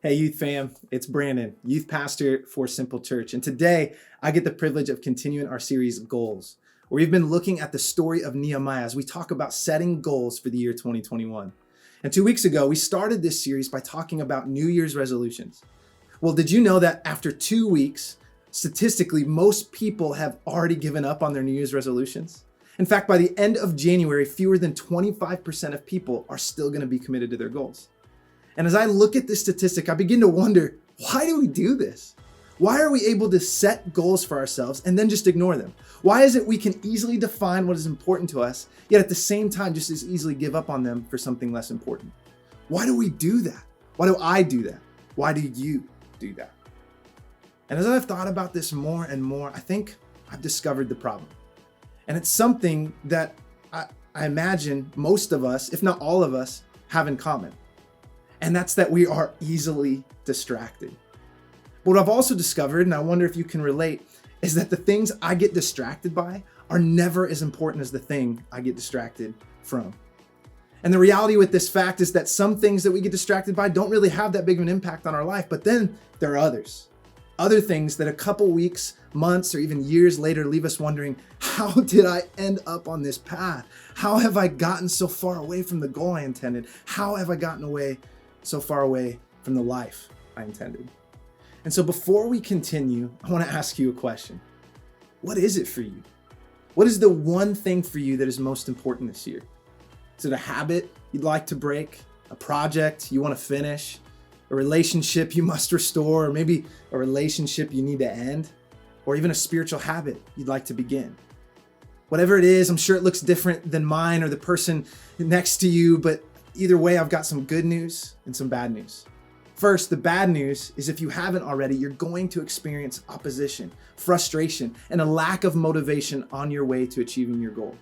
Hey, youth fam, it's Brandon, youth pastor for Simple Church. And today I get the privilege of continuing our series, Goals, where we've been looking at the story of Nehemiah as we talk about setting goals for the year 2021. And 2 weeks ago, we started this series by talking about New Year's resolutions. Well, did you know that after 2 weeks, statistically, most people have already given up on their New Year's resolutions? In fact, by the end of January, fewer than 25% of people are still going to be committed to their goals. And as I look at this statistic, I begin to wonder, why do we do this? Why are we able to set goals for ourselves and then just ignore them? Why is it we can easily define what is important to us, yet at the same time just as easily give up on them for something less important? Why do we do that? Why do I do that? Why do you do that? And as I've thought about this more and more, I think I've discovered the problem. And it's something that I imagine most of us, if not all of us, have in common. And that's that we are easily distracted. But what I've also discovered, and I wonder if you can relate, is that the things I get distracted by are never as important as the thing I get distracted from. And the reality with this fact is that some things that we get distracted by don't really have that big of an impact on our life, but then there are others. Other things that a couple weeks, months, or even years later leave us wondering, how did I end up on this path? How have I gotten so far away from the goal I intended? How have I gotten so far away from the life I intended? And so before we continue, I want to ask you a question. What is it for you? What is the one thing for you that is most important this year? Is it a habit you'd like to break? A project you want to finish? A relationship you must restore? Or maybe a relationship you need to end? Or even a spiritual habit you'd like to begin? Whatever it is, I'm sure it looks different than mine or the person next to you, but either way, I've got some good news and some bad news. First, the bad news is if you haven't already, you're going to experience opposition, frustration, and a lack of motivation on your way to achieving your goal.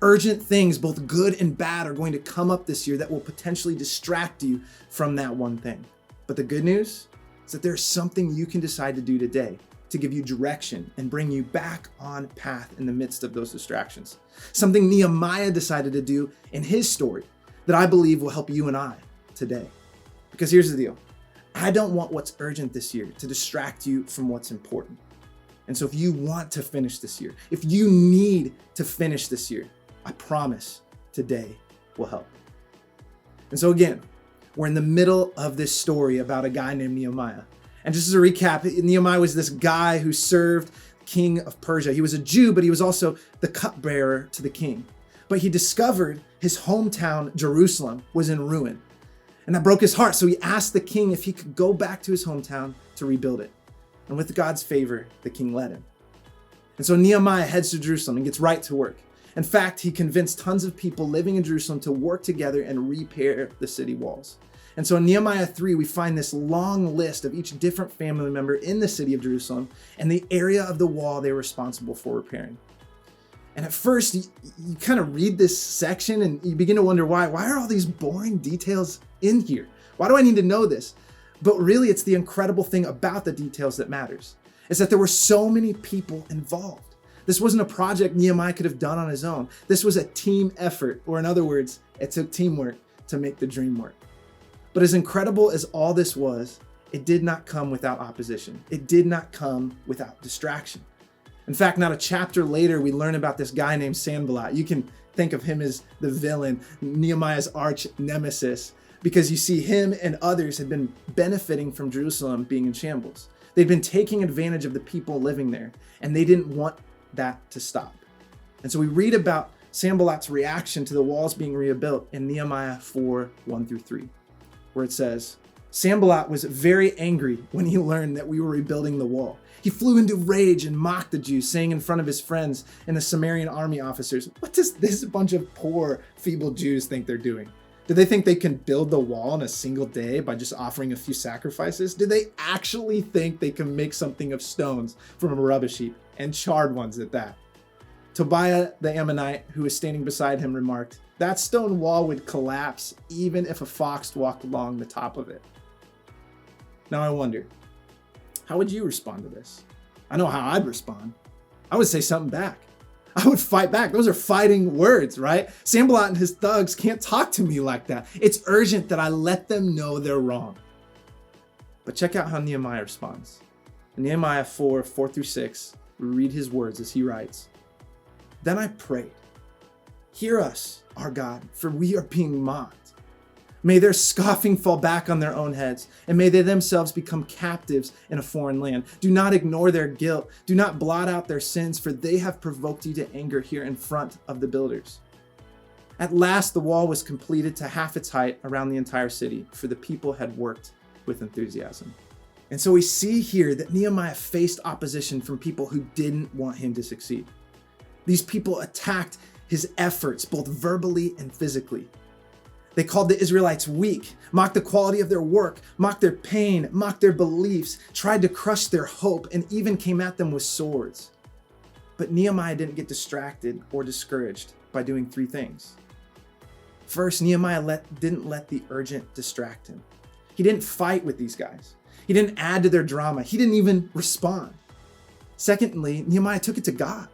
Urgent things, both good and bad, are going to come up this year that will potentially distract you from that one thing. But the good news is that there's something you can decide to do today to give you direction and bring you back on path in the midst of those distractions. Something Nehemiah decided to do in his story that I believe will help you and I today. Because here's the deal. I don't want what's urgent this year to distract you from what's important. And so if you want to finish this year, if you need to finish this year, I promise today will help. And so again, we're in the middle of this story about a guy named Nehemiah. And just as a recap, Nehemiah was this guy who served King of Persia. He was a Jew, but he was also the cupbearer to the king. But he discovered his hometown, Jerusalem, was in ruin. And that broke his heart. So he asked the king if he could go back to his hometown to rebuild it. And with God's favor, the king let him. And so Nehemiah heads to Jerusalem and gets right to work. In fact, he convinced tons of people living in Jerusalem to work together and repair the city walls. And so in Nehemiah 3, we find this long list of each different family member in the city of Jerusalem and the area of the wall they were responsible for repairing. And at first, you kind of read this section and you begin to wonder why are all these boring details in here? Why do I need to know this? But really, it's the incredible thing about the details that matters, is that there were so many people involved. This wasn't a project Nehemiah could have done on his own. This was a team effort, or in other words, it took teamwork to make the dream work. But as incredible as all this was, it did not come without opposition. It did not come without distraction. In fact, not a chapter later, we learn about this guy named Sanballat. You can think of him as the villain, Nehemiah's arch nemesis, because you see him and others had been benefiting from Jerusalem being in shambles. They'd been taking advantage of the people living there, and they didn't want that to stop. And so we read about Sanballat's reaction to the walls being rebuilt in Nehemiah 4, 1-3, where it says, Sanballat was very angry when he learned that we were rebuilding the wall. He flew into rage and mocked the Jews, saying in front of his friends and the Samaritan army officers, "What does this bunch of poor, feeble Jews think they're doing? Do they think they can build the wall in a single day by just offering a few sacrifices? Do they actually think they can make something of stones from a rubbish heap, and charred ones at that?" Tobiah the Ammonite, who was standing beside him, remarked, "That stone wall would collapse even if a fox walked along the top of it." Now I wonder, how would you respond to this? I know how I'd respond. I would say something back. I would fight back. Those are fighting words, right? Sanballat and his thugs can't talk to me like that. It's urgent that I let them know they're wrong. But check out how Nehemiah responds. In Nehemiah 4:4-6, we read his words as he writes, "Then I prayed, 'Hear us, our God, for we are being mocked. May their scoffing fall back on their own heads, and may they themselves become captives in a foreign land. Do not ignore their guilt. Do not blot out their sins, for they have provoked you to anger here in front of the builders.' At last, the wall was completed to half its height around the entire city, for the people had worked with enthusiasm." And so we see here that Nehemiah faced opposition from people who didn't want him to succeed. These people attacked his efforts, both verbally and physically. They called the Israelites weak, mocked the quality of their work, mocked their pain, mocked their beliefs, tried to crush their hope, and even came at them with swords. But Nehemiah didn't get distracted or discouraged by doing three things. First, Nehemiah didn't let the urgent distract him. He didn't fight with these guys. He didn't add to their drama. He didn't even respond. Secondly, Nehemiah took it to God.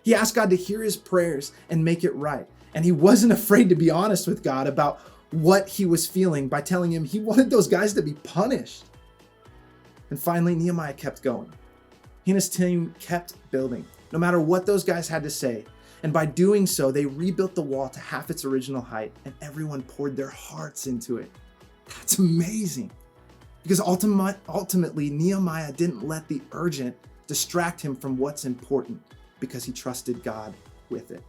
He asked God to hear his prayers and make it right. And he wasn't afraid to be honest with God about what he was feeling by telling him he wanted those guys to be punished. And finally, Nehemiah kept going. He and his team kept building, no matter what those guys had to say. And by doing so, they rebuilt the wall to half its original height, and everyone poured their hearts into it. That's amazing. Because ultimately, Nehemiah didn't let the urgent distract him from what's important, because he trusted God with it.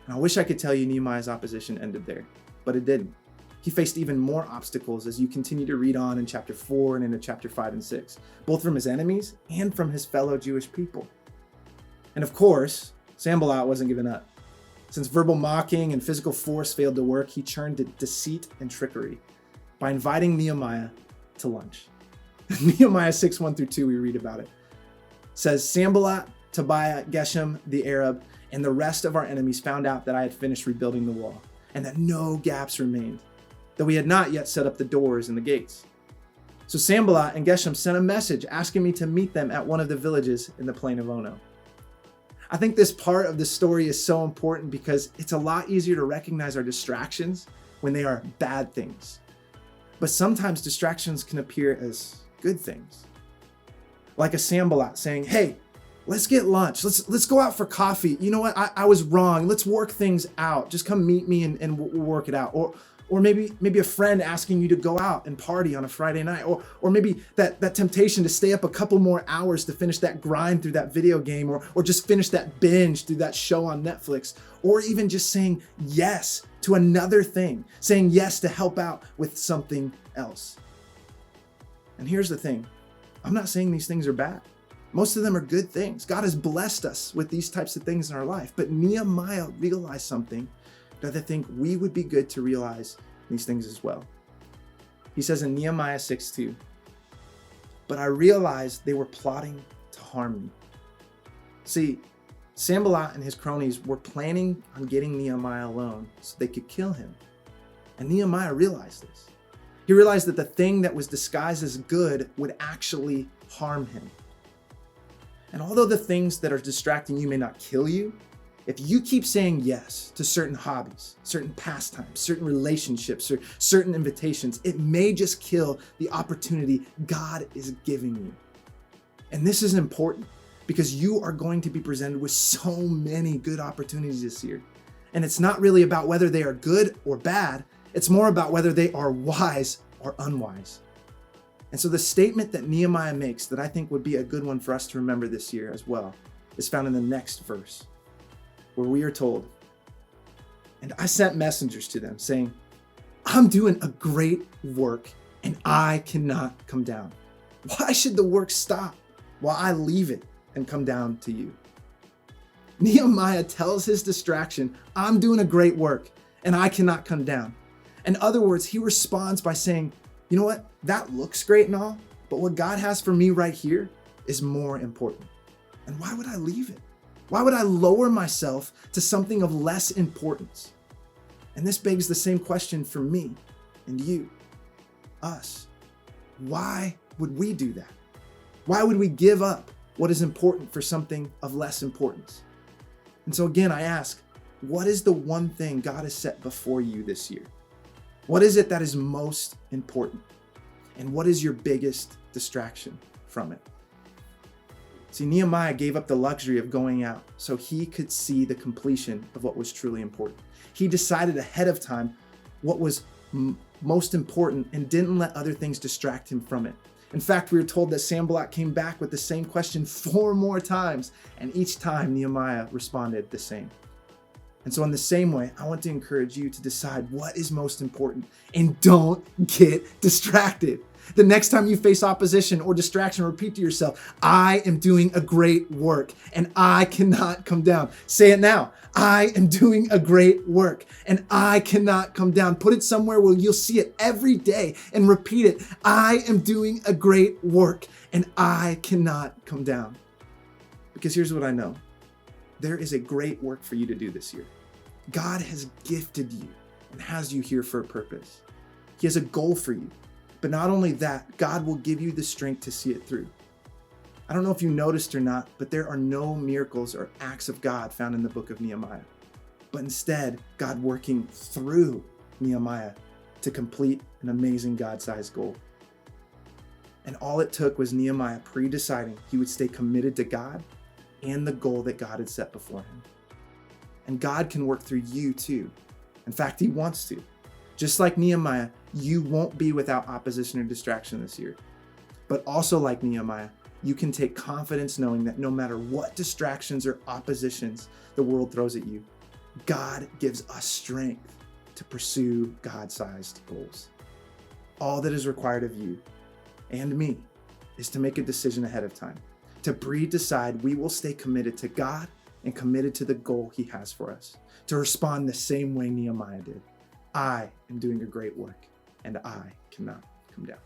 And I wish I could tell you Nehemiah's opposition ended there, but it didn't. He faced even more obstacles as you continue to read on in chapter 4 and into chapter 5 and 6, both from his enemies and from his fellow Jewish people. And of course, Sanballat wasn't giving up. Since verbal mocking and physical force failed to work, he turned to deceit and trickery by inviting Nehemiah to lunch. Nehemiah 6:1-2, we read about it. It says, "Sanballat, Tobiah, Geshem the Arab, and the rest of our enemies found out that I had finished rebuilding the wall, and that no gaps remained, though we had not yet set up the doors and the gates. So Sanballat and Geshem sent a message asking me to meet them at one of the villages in the plain of Ono." I think this part of the story is so important because it's a lot easier to recognize our distractions when they are bad things. But sometimes distractions can appear as good things. Like a Sanballat saying, "Hey, let's get lunch. Let's go out for coffee. You know what? I was wrong. Let's work things out. Just come meet me and we'll work it out." Or maybe a friend asking you to go out and party on a Friday night. Or maybe that temptation to stay up a couple more hours to finish that grind through that video game, or just finish that binge through that show on Netflix. Or even just saying yes to another thing, saying yes to help out with something else. And here's the thing. I'm not saying these things are bad. Most of them are good things. God has blessed us with these types of things in our life. But Nehemiah realized something that I think we would be good to realize these things as well. He says in Nehemiah 6:2, "But I realized they were plotting to harm me." See, Sanballat and his cronies were planning on getting Nehemiah alone so they could kill him. And Nehemiah realized this. He realized that the thing that was disguised as good would actually harm him. And although the things that are distracting you may not kill you, if you keep saying yes to certain hobbies, certain pastimes, certain relationships, or certain invitations, it may just kill the opportunity God is giving you. And this is important because you are going to be presented with so many good opportunities this year. And it's not really about whether they are good or bad. It's more about whether they are wise or unwise. And so the statement that Nehemiah makes that I think would be a good one for us to remember this year as well is found in the next verse, where we are told, "And I sent messengers to them saying, 'I'm doing a great work and I cannot come down. Why should the work stop while I leave it and come down to you?'" Nehemiah tells his distraction, "I'm doing a great work and I cannot come down." In other words, he responds by saying, "You know what? That looks great and all, but what God has for me right here is more important. And why would I leave it? Why would I lower myself to something of less importance?" And this begs the same question for me and you, us. Why would we do that? Why would we give up what is important for something of less importance? And so again, I ask, what is the one thing God has set before you this year? What is it that is most important? And what is your biggest distraction from it? See, Nehemiah gave up the luxury of going out so he could see the completion of what was truly important. He decided ahead of time what was most important and didn't let other things distract him from it. In fact, we were told that Sanballat came back with the same question 4 more times, and each time Nehemiah responded the same. And so in the same way, I want to encourage you to decide what is most important and don't get distracted. The next time you face opposition or distraction, repeat to yourself, I am doing a great work and I cannot come down. Say it now. I am doing a great work and I cannot come down. Put it somewhere where you'll see it every day and repeat it. I am doing a great work and I cannot come down. Because here's what I know. There is a great work for you to do this year. God has gifted you and has you here for a purpose. He has a goal for you. But not only that, God will give you the strength to see it through. I don't know if you noticed or not, but there are no miracles or acts of God found in the book of Nehemiah. But instead, God working through Nehemiah to complete an amazing God-sized goal. And all it took was Nehemiah pre-deciding he would stay committed to God and the goal that God had set before him. And God can work through you too. In fact, he wants to. Just like Nehemiah, you won't be without opposition or distraction this year. But also like Nehemiah, you can take confidence knowing that no matter what distractions or oppositions the world throws at you, God gives us strength to pursue God-sized goals. All that is required of you and me is to make a decision ahead of time, to decide we will stay committed to God and committed to the goal he has for us, to respond the same way Nehemiah did. I am doing a great work and I cannot come down.